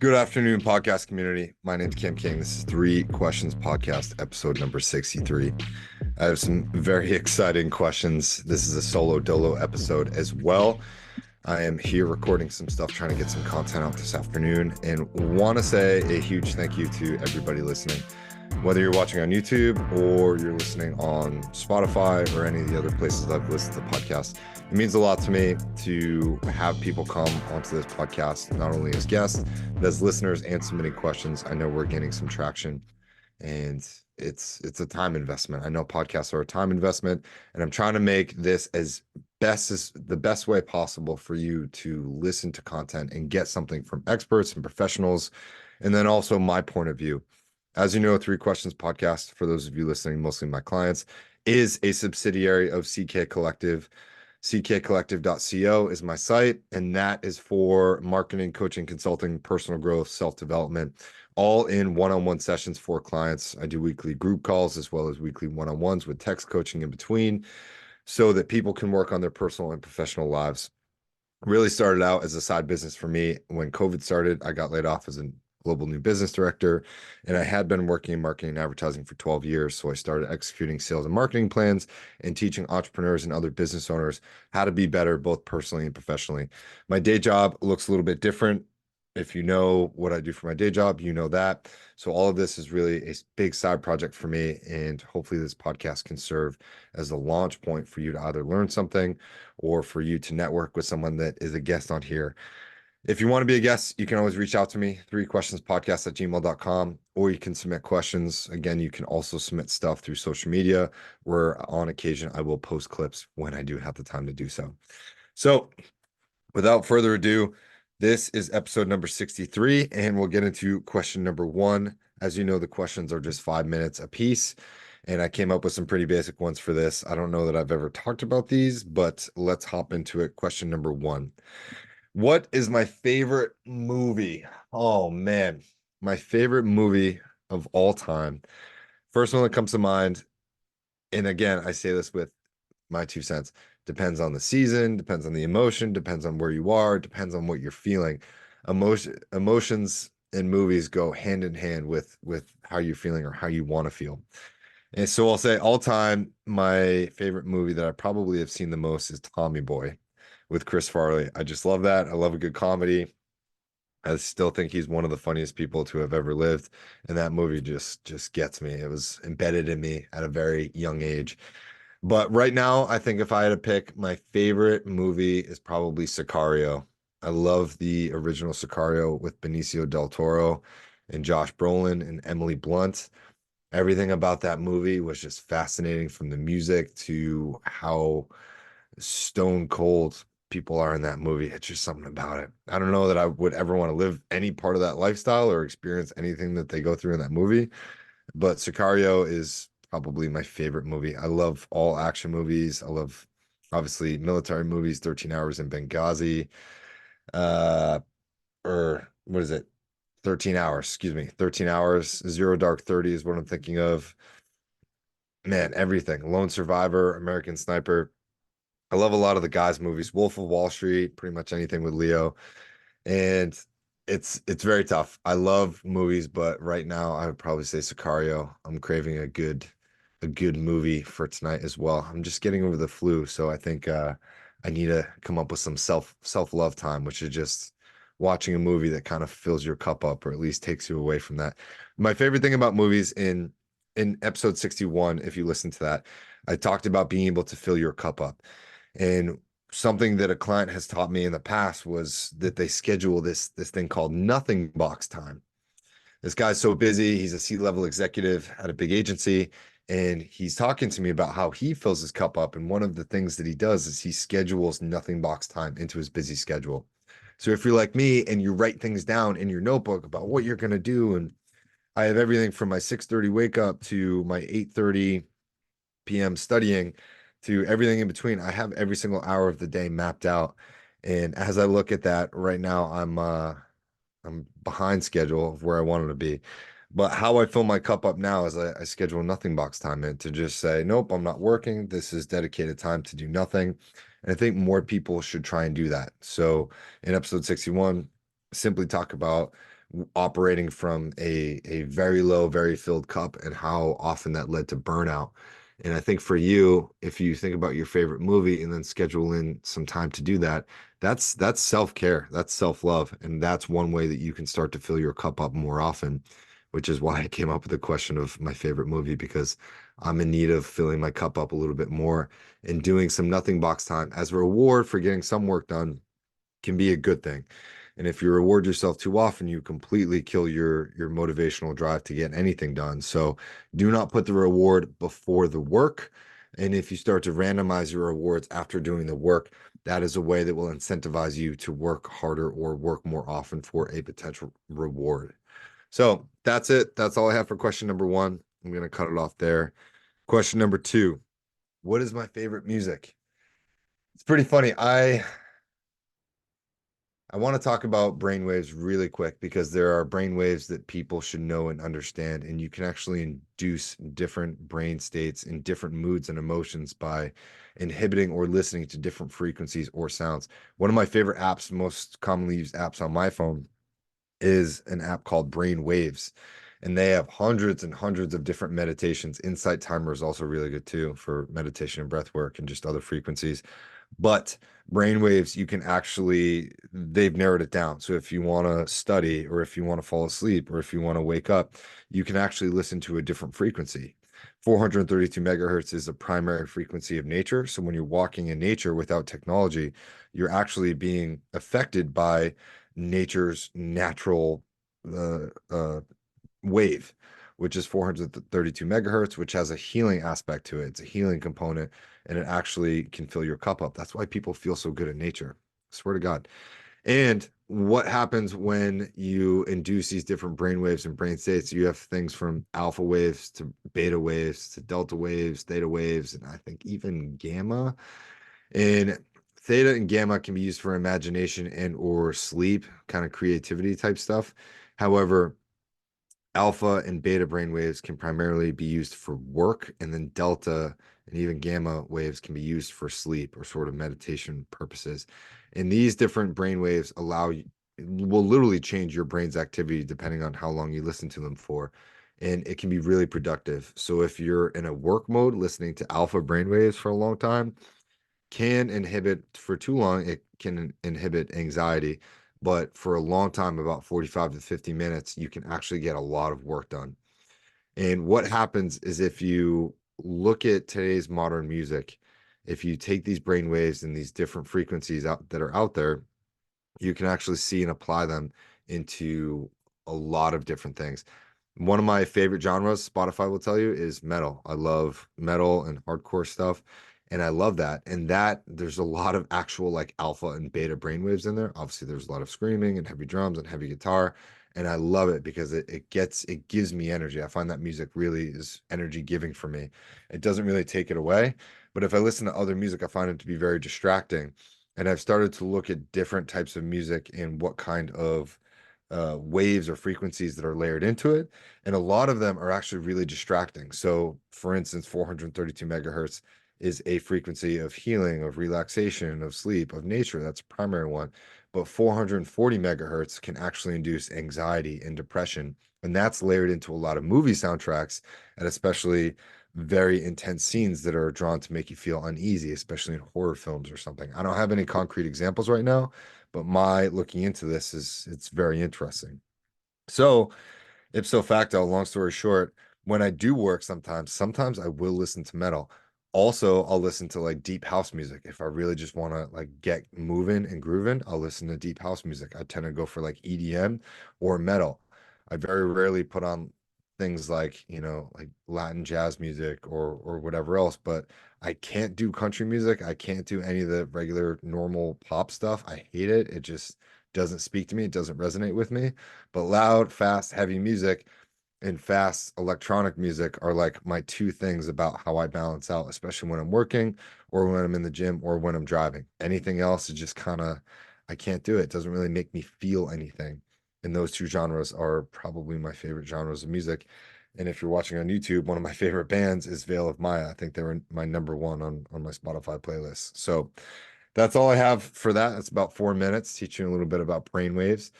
Good afternoon, podcast community. My name's Kim King. This is Three Questions Podcast, episode number 63. I have some very exciting questions. This is a solo dolo episode as well. I am here recording some stuff, trying to get some content out this afternoon, and want to say a huge thank you to everybody listening. Whether you're watching on YouTube or you're listening on Spotify or any of the other places I've listened to the podcast, it means a lot to me to have people come onto this podcast, not only as guests, but as listeners and submitting questions. I know we're getting some traction, and it's a time investment. I know podcasts are a time investment, and I'm trying to make this as the best way possible for you to listen to content and get something from experts and professionals, and then also my point of view. As you know, Three Questions Podcast, for those of you listening, mostly my clients, is a subsidiary of CK Collective. ckcollective.co is my site, and that is for marketing, coaching, consulting, personal growth, self-development, all in one-on-one sessions for clients. I do weekly group calls as well as weekly one-on-ones with text coaching in between so that people can work on their personal and professional lives. Really started out as a side business for me. When COVID started, I got laid off as a global new business director, and I had been working in marketing and advertising for 12 years. So I started executing sales and marketing plans and teaching entrepreneurs and other business owners how to be better, both personally and professionally. My day job looks a little bit different. If you know what I do for my day job, you know that. So all of this is really a big side project for me, and hopefully this podcast can serve as a launch point for you to either learn something or for you to network with someone that is a guest on here. If you want to be a guest, you can always reach out to me, threequestionspodcast@gmail.com, or you can submit questions. Again, you can also submit stuff through social media, where on occasion I will post clips when I do have the time to do so. So without further ado, this is episode number 63, and we'll get into question number one. As you know, the questions are just 5 minutes a piece, and I came up with some pretty basic ones for this. I don't know that I've ever talked about these, but let's hop into it. Question number one. What is my favorite movie? Oh man, my favorite movie of all time. First one that comes to mind, and again, I say this with my 2 cents, depends on the season, depends on the emotion, depends on where you are, depends on what you're feeling. Emotions in movies go hand in hand with how you're feeling or how you want to feel. And so I'll say all time, my favorite movie that I probably have seen the most is Tommy Boy with Chris Farley. I just love that. I love a good comedy. I still think he's one of the funniest people to have ever lived, and that movie just gets me. It was embedded in me at a very young age. But right now, I think if I had to pick, my favorite movie is probably Sicario. I love the original Sicario with Benicio del Toro and Josh Brolin and Emily Blunt. Everything about that movie was just fascinating, from the music to how stone cold people are in that movie. It's just something about it. I don't know that I would ever want to live any part of that lifestyle or experience anything that they go through in that movie, but Sicario is probably my favorite movie. I love all action movies. I love, obviously, military movies, 13 Hours in Benghazi, uh, or what is it? 13 Hours, excuse me. 13 Hours, Zero Dark 30 is what I'm thinking of. Man, everything. Lone Survivor, American Sniper. I love a lot of the guys' movies. Wolf of Wall Street, pretty much anything with Leo. And it's very tough. I love movies, but right now I would probably say Sicario. I'm craving a good movie for tonight as well. I'm just getting over the flu, so I think I need to come up with some self-love time, which is just watching a movie that kind of fills your cup up, or at least takes you away from that. My favorite thing about movies, in episode 61, if you listen to that, I talked about being able to fill your cup up. And something that a client has taught me in the past was that they schedule this thing called nothing box time. This guy's so busy. He's a C-level executive at a big agency, and he's talking to me about how he fills his cup up. And one of the things that he does is he schedules nothing box time into his busy schedule. So if you're like me and you write things down in your notebook about what you're going to do, and I have everything from my 6:30 wake up to my 8:30 p.m. studying to everything in between. I have every single hour of the day mapped out. And as I look at that right now, I'm behind schedule of where I wanted to be. But how I fill my cup up now is I schedule nothing box time in, to just say, nope, I'm not working. This is dedicated time to do nothing. And I think more people should try and do that. So in episode 61, simply talk about operating from a very low, very filled cup, and how often that led to burnout. And I think for you, if you think about your favorite movie and then schedule in some time to do that, that's self-care, that's self-love, and that's one way that you can start to fill your cup up more often, which is why I came up with the question of my favorite movie, because I'm in need of filling my cup up a little bit more, and doing some nothing box time as a reward for getting some work done can be a good thing. And if you reward yourself too often, you completely kill your motivational drive to get anything done. So do not put the reward before the work. And if you start to randomize your rewards after doing the work, that is a way that will incentivize you to work harder or work more often for a potential reward. So that's it. That's all I have for question number one. I'm going to cut it off there. Question number two: what is my favorite music? It's pretty funny. I want to talk about brainwaves really quick, because there are brainwaves that people should know and understand, and you can actually induce different brain states in different moods and emotions by inhibiting or listening to different frequencies or sounds. One of my favorite apps, most commonly used apps on my phone, is an app called Brain Waves. And they have hundreds and hundreds of different meditations. Insight Timer is also really good too for meditation and breath work and just other frequencies. But brainwaves, you can actually, they've narrowed it down. So if you want to study, or if you want to fall asleep, or if you want to wake up, you can actually listen to a different frequency. 432 megahertz is a primary frequency of nature. So when you're walking in nature without technology, you're actually being affected by nature's natural uh, uh, wave, which is 432 megahertz, which has a healing aspect to it. It's a healing component, and it actually can fill your cup up. That's why people feel so good in nature. I swear to God. And what happens when you induce these different brain waves and brain states? You have things from alpha waves to beta waves to delta waves, theta waves, and I think even gamma. And theta and gamma can be used for imagination and or sleep, kind of creativity type stuff. However, alpha and beta brain waves can primarily be used for work, and then delta and even gamma waves can be used for sleep or sort of meditation purposes. And these different brain waves will literally change your brain's activity depending on how long you listen to them for. And it can be really productive. So if you're in a work mode, listening to alpha brain waves for a long time can inhibit, for too long, it can inhibit anxiety. But for a long time, about 45 to 50 minutes, you can actually get a lot of work done. And what happens is, if you look at today's modern music, if you take these brain waves and these different frequencies out that are out there, you can actually see and apply them into a lot of different things. One of my favorite genres, Spotify will tell you, is metal. I love metal and hardcore stuff, and I love that. And that there's a lot of actual like alpha and beta brainwaves in there. Obviously, there's a lot of screaming and heavy drums and heavy guitar, and I love it because it gives me energy. I find that music really is energy giving for me. It doesn't really take it away, but if I listen to other music, I find it to be very distracting. And I've started to look at different types of music and what kind of waves or frequencies that are layered into it. And a lot of them are actually really distracting. So, for instance, 432 megahertz is a frequency of healing, of relaxation, of sleep, of nature. That's a primary one. But 440 megahertz can actually induce anxiety and depression. And that's layered into a lot of movie soundtracks, and especially very intense scenes that are drawn to make you feel uneasy, especially in horror films or something. I don't have any concrete examples right now, but my looking into this is it's very interesting. So, ipso facto, long story short, when I do work, sometimes I will listen to metal. Also, I'll listen to like deep house music. If I really just want to like get moving and grooving, I'll listen to deep house music. I tend to go for like EDM or metal. I very rarely put on things like, like Latin jazz music or whatever else, but I can't do country music. I can't do any of the regular normal pop stuff. I hate it. It just doesn't speak to me. It doesn't resonate with me. But loud, fast, heavy music and fast electronic music are like my two things about how I balance out, especially when I'm working or when I'm in the gym or when I'm driving. Anything else is just kind of, I can't do it. It doesn't really make me feel anything. And those two genres are probably my favorite genres of music. And if you're watching on YouTube, one of my favorite bands is Veil of Maya. I think they were my number one on my Spotify playlist. So that's all I have for that. It's about 4 minutes, teaching a little bit about brainwaves.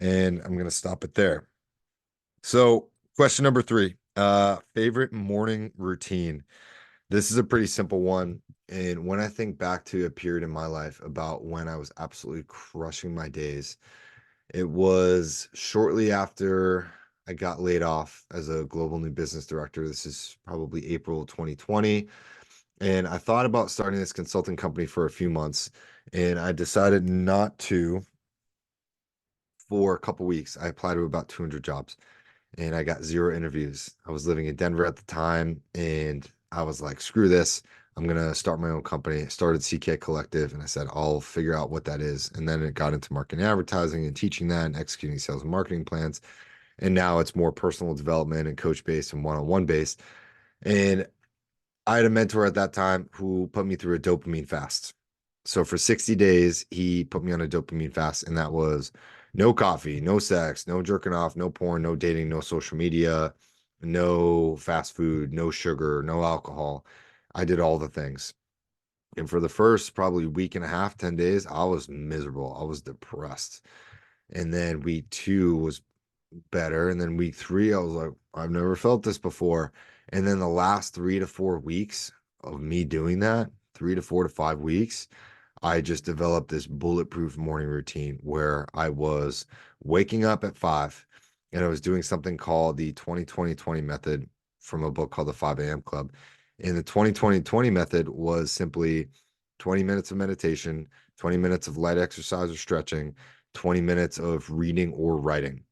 And I'm going to stop it there. So, question number three, favorite morning routine. This is a pretty simple one. And when I think back to a period in my life about when I was absolutely crushing my days, it was shortly after I got laid off as a global new business director. This is probably April 2020. And I thought about starting this consulting company for a few months, and I decided not to for a couple weeks. I applied to about 200 jobs and I got zero interviews. I was living in Denver at the time, and I was like, screw this. I'm gonna start my own company. I started CK Collective, and I said, I'll figure out what that is. And then it got into marketing and advertising and teaching that and executing sales and marketing plans. And now it's more personal development and coach based and one-on-one based. And I had a mentor at that time who put me through a dopamine fast. So for 60 days, he put me on a dopamine fast, and that was no coffee, no sex, no jerking off, no porn, no dating, no social media, no fast food, no sugar, no alcohol. I did all the things. And for the first probably week and a half, 10 days, I was miserable. I was depressed. And then week two was better. And then week three, I was like, I've never felt this before. And then the last 3 to 4 weeks of me doing that, 3 to 4 to 5 weeks, I just developed this bulletproof morning routine where I was waking up at 5 and I was doing something called the 20-20-20 method from a book called the 5 a.m. Club. And the 20-20-20 method was simply 20 minutes of meditation, 20 minutes of light exercise or stretching, 20 minutes of reading or writing.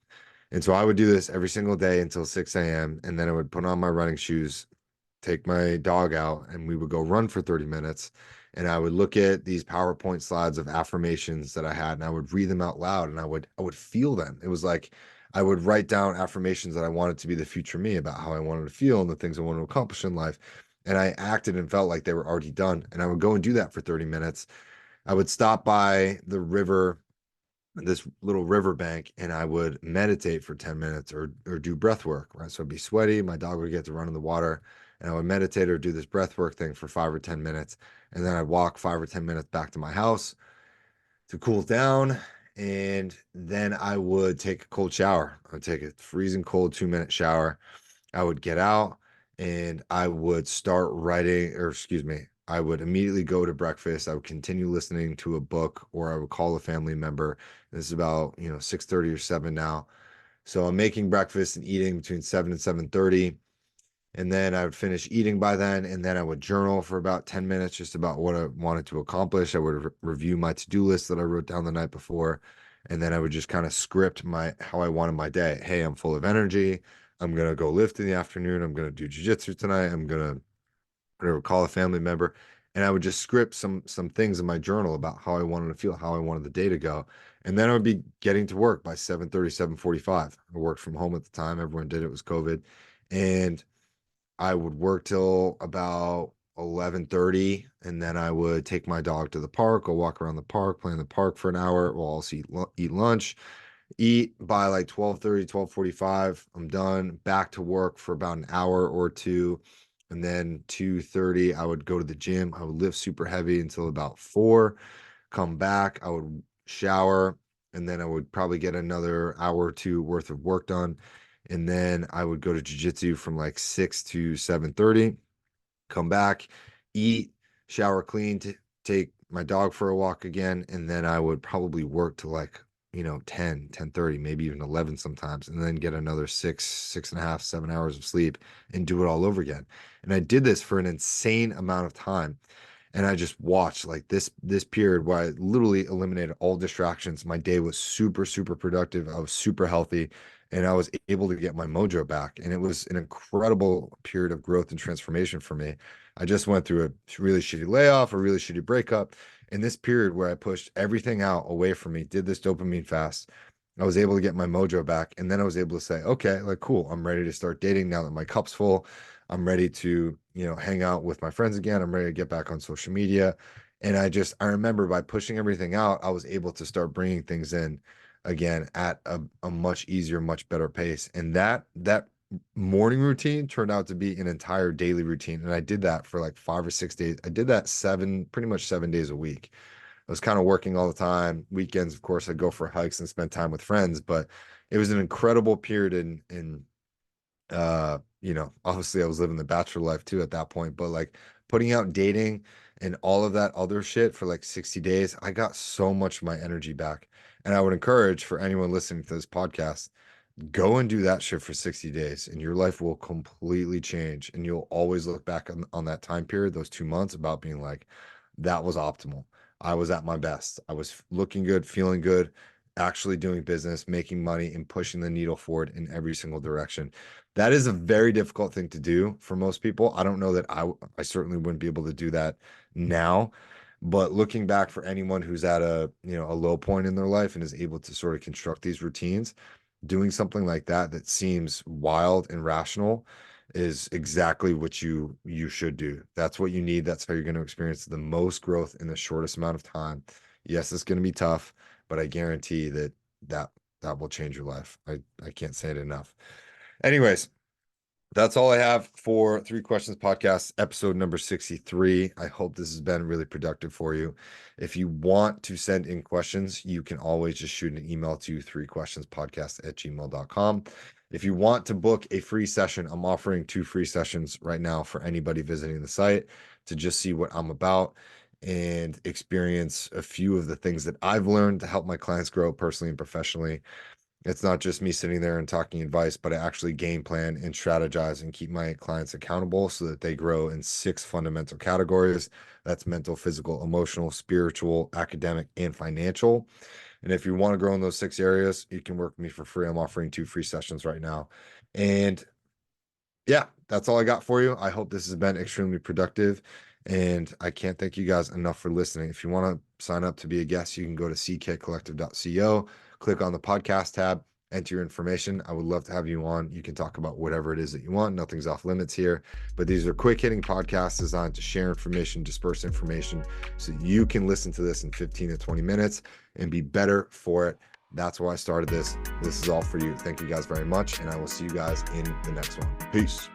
And so I would do this every single day until 6 a.m. And then I would put on my running shoes, take my dog out, and we would go run for 30 minutes. And I would look at these PowerPoint slides of affirmations that I had, and I would read them out loud, and I would feel them. It was like I would write down affirmations that I wanted to be the future me, about how I wanted to feel and the things I wanted to accomplish in life. And I acted and felt like they were already done. And I would go and do that for 30 minutes. I would stop by the river, this little riverbank, and I would meditate for 10 minutes or do breath work, right? So I'd be sweaty, my dog would get to run in the water, and I would meditate or do this breath work thing for 5 or 10 minutes. And then I'd walk 5 or 10 minutes back to my house to cool down. And then I would take a cold shower. I would take a freezing cold 2 minute shower. I would get out and I would start writing, or excuse me, I would immediately go to breakfast. I would continue listening to a book, or I would call a family member. This is about, 6:30 or 7 now. So I'm making breakfast and eating between 7 and 7:30. And then I would finish eating by then, and then I would journal for about 10 minutes just about what I wanted to accomplish. I would review my to-do list that I wrote down the night before, and then I would just kind of script my how I wanted my day. Hey, I'm full of energy. I'm gonna go lift in the afternoon. I'm gonna do jujitsu tonight. I'm gonna whatever, call a family member, and I would just script some things in my journal about how I wanted to feel, how I wanted the day to go. And then I would be getting to work by 7:30, 7:45. I worked from home at the time. Everyone did. It was COVID. And I would work till about 11:30, and then I would take my dog to the park, go walk around the park, play in the park for an hour. We'll also eat lunch, eat by like 12:30, 12:45. I'm done, back to work for about an hour or two. And then 2:30, I would go to the gym. I would lift super heavy until about 4, come back, I would shower, and then I would probably get another hour or two worth of work done. And then I would go to jujitsu from like 6 to 7:30, come back, eat, shower, clean, take my dog for a walk again. And then I would probably work to like, 10, 10:30, maybe even 11 sometimes, and then get another 6.5, 7 hours of sleep and do it all over again. And I did this for an insane amount of time. And I just watched like this period where I literally eliminated all distractions. My day was super, super productive. I was super healthy, and I was able to get my mojo back. And it was an incredible period of growth and transformation for me. I just went through a really shitty layoff, a really shitty breakup. In this period where I pushed everything out away from me, did this dopamine fast, I was able to get my mojo back. And then I was able to say, okay, like, cool, I'm ready to start dating now that my cup's full. I'm ready to, hang out with my friends again. I'm ready to get back on social media. And I remember by pushing everything out, I was able to start bringing things in again at a much easier, much better pace. And that morning routine turned out to be an entire daily routine. And I did that for like 5 or 6 days. I did that pretty much 7 days a week. I was kind of working all the time. Weekends, of course, I'd go for hikes and spend time with friends, but it was an incredible period obviously I was living the bachelor life too at that point, but like putting out dating and all of that other shit for like 60 days, I got so much of my energy back. And I would encourage for anyone listening to this podcast, go and do that shit for 60 days and your life will completely change. And you'll always look back on that time period, those 2 months, about being like, that was optimal. I was at my best. I was looking good, feeling good, actually doing business, making money, and pushing the needle forward in every single direction. That is a very difficult thing to do for most people. I don't know that I certainly wouldn't be able to do that now. But looking back for anyone who's at a low point in their life and is able to sort of construct these routines, doing something like that that seems wild and rational is exactly what you should do. That's what you need. That's how you're going to experience the most growth in the shortest amount of time. Yes, it's going to be tough, but I guarantee that will change your life. I can't say it enough. Anyways, that's all I have for Three Questions Podcast, episode number 63. I hope this has been really productive for you. If you want to send in questions, you can always just shoot an email to threequestionspodcast@gmail.com. If you want to book a free session, I'm offering 2 free sessions right now for anybody visiting the site to just see what I'm about and experience a few of the things that I've learned to help my clients grow personally and professionally. It's not just me sitting there and talking advice, but I actually game plan and strategize and keep my clients accountable so that they grow in 6 fundamental categories. That's mental, physical, emotional, spiritual, academic, and financial. And if you want to grow in those 6 areas, you can work with me for free. I'm offering 2 free sessions right now. And yeah, that's all I got for you. I hope this has been extremely productive. And I can't thank you guys enough for listening. If you want to sign up to be a guest, you can go to ckcollective.co, click on the podcast tab, enter your information. I would love to have you on. You can talk about whatever it is that you want. Nothing's off limits here. But these are quick hitting podcasts designed to share information, disperse information, so you can listen to this in 15 to 20 minutes and be better for it. That's why I started this. This is all for you. Thank you guys very much. And I will see you guys in the next one. Peace.